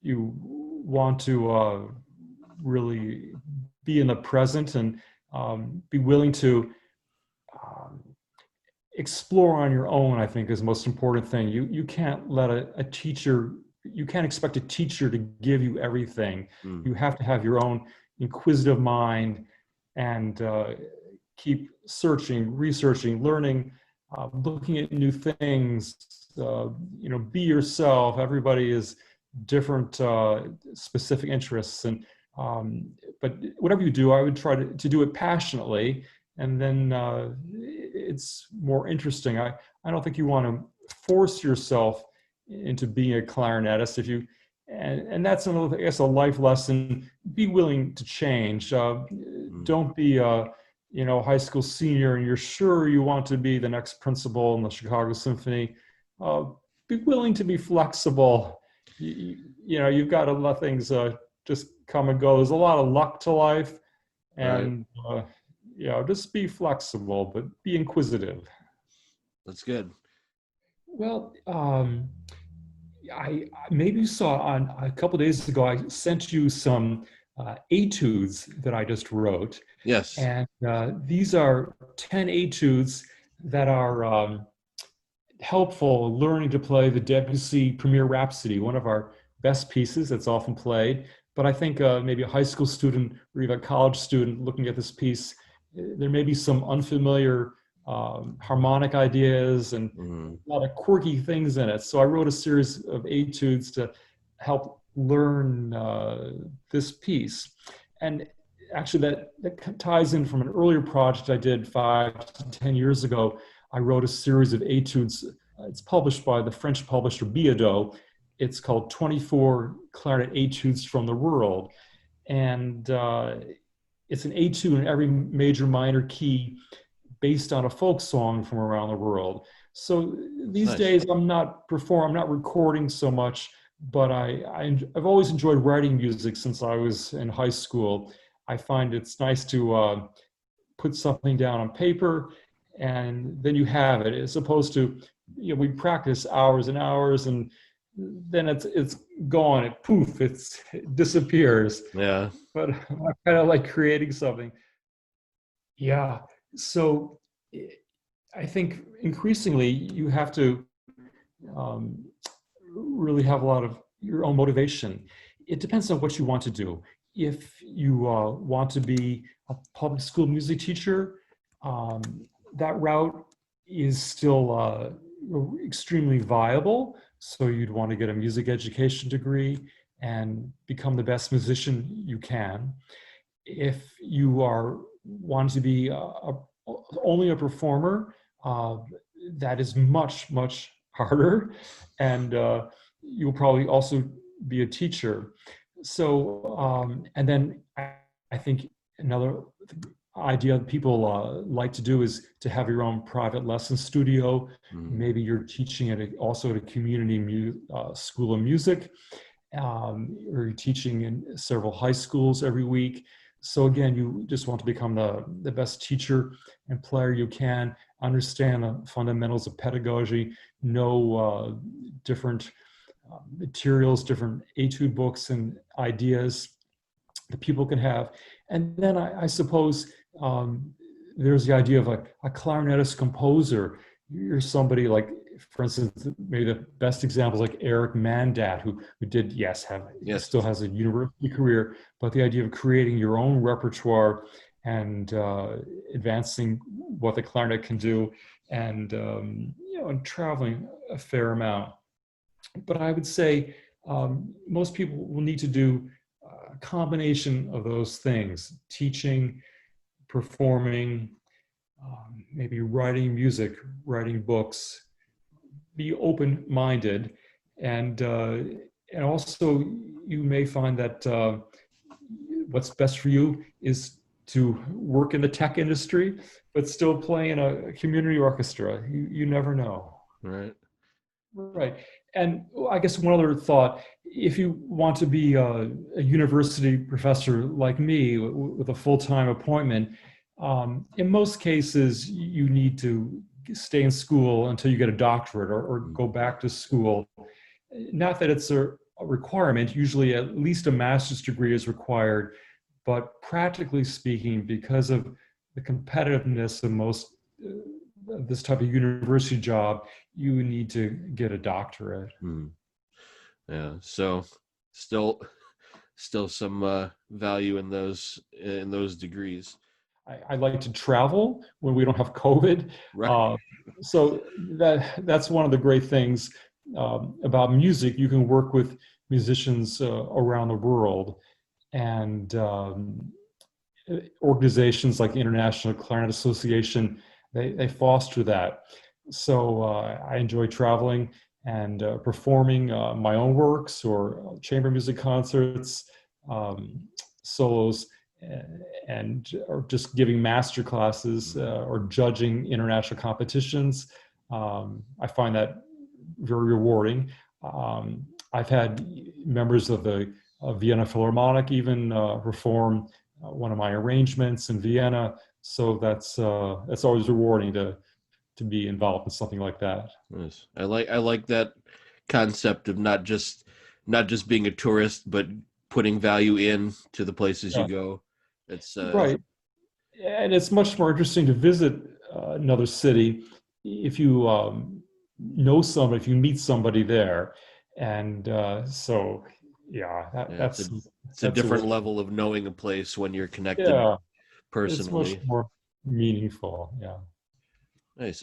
you want to really be in the present and be willing to explore on your own, I think is the most important thing. You can't let a teacher, you can't expect a teacher to give you everything. You have to have your own inquisitive mind and keep searching, researching, learning, looking at new things, be yourself. Everybody is different specific interests. But whatever you do, I would try to do it passionately, and then it's more interesting. I don't think you want to force yourself into being a clarinetist. If you, and that's another, I guess, a life lesson. Be willing to change. Don't be high school senior and you're sure you want to be the next principal in the Chicago Symphony. Be willing to be flexible. You've got to let things just come and go. There's a lot of luck to life, and just be flexible, but be inquisitive. That's good. Well, I maybe you saw on a couple of days ago, I sent you some etudes that I just wrote. Yes. And these are 10 etudes that are helpful learning to play the Debussy Premier Rhapsody, one of our best pieces that's often played. But I think maybe a high school student or even a college student looking at this piece, there may be some unfamiliar harmonic ideas and a lot of quirky things in it. So I wrote a series of etudes to help learn this piece. And actually that ties in from an earlier project I did 5 to 10 years ago. I wrote a series of etudes. It's published by the French publisher Biadeau. It's called 24 Clarinet Etudes from the World. And it's an etude in every major minor key based on a folk song from around the world. So these days I'm not recording so much, but I've always enjoyed writing music since I was in high school. I find it's nice to put something down on paper and then you have it, as opposed to, we practice hours and hours and then it's gone, it disappears. Yeah. But I kind of like creating something. Yeah. So I think increasingly you have to really have a lot of your own motivation. It depends on what you want to do. If you want to be a public school music teacher, that route is still extremely viable. So you'd want to get a music education degree and become the best musician you can. If you want to be only a performer, that is much, much harder. And you'll probably also be a teacher. So, and then I think another idea that people like to do is to have your own private lesson studio. Maybe you're teaching also at a community school of music, or you're teaching in several high schools every week. So again, you just want to become the best teacher and player you can, understand the fundamentals of pedagogy, know different materials, different etude books and ideas that people can have. And then I suppose there's the idea of a clarinetist composer. You're somebody like, for instance, maybe the best example is like Eric Mandat, who did, still has a university career, but the idea of creating your own repertoire and advancing what the clarinet can do, and and traveling a fair amount. But I would say most people will need to do a combination of those things: teaching, performing, maybe writing music, writing books. Be open-minded, and also you may find that what's best for you is to work in the tech industry, but still play in a community orchestra. You never know. Right. And I guess one other thought: if you want to be a university professor like me with a full-time appointment, in most cases you need to stay in school until you get a doctorate or go back to school. Not that it's a a requirement. Usually at least a master's degree is required, but practically speaking, because of the competitiveness of most this type of university job, you need to get a doctorate. Hmm. Yeah. So still some value in those degrees. I like to travel when we don't have COVID. Right. Uh, so that's one of the great things about music. You can work with musicians around the world, and organizations like the International Clarinet Association, they foster that. So I enjoy traveling and performing my own works or chamber music concerts, solos, and or just giving master classes or judging international competitions. I find that very rewarding. I've had members of the Vienna Philharmonic even perform one of my arrangements in Vienna. So that's always rewarding to be involved in something like that. Nice. I like that concept of not just being a tourist, but putting value in to the places you Yeah, go. It's right. And it's much more interesting to visit another city if you know somebody, if you meet somebody there, and so yeah, yeah, it's a that's a way. different level of knowing a place when you're connected Yeah, it's much personally. more meaningful. Yeah. Nice.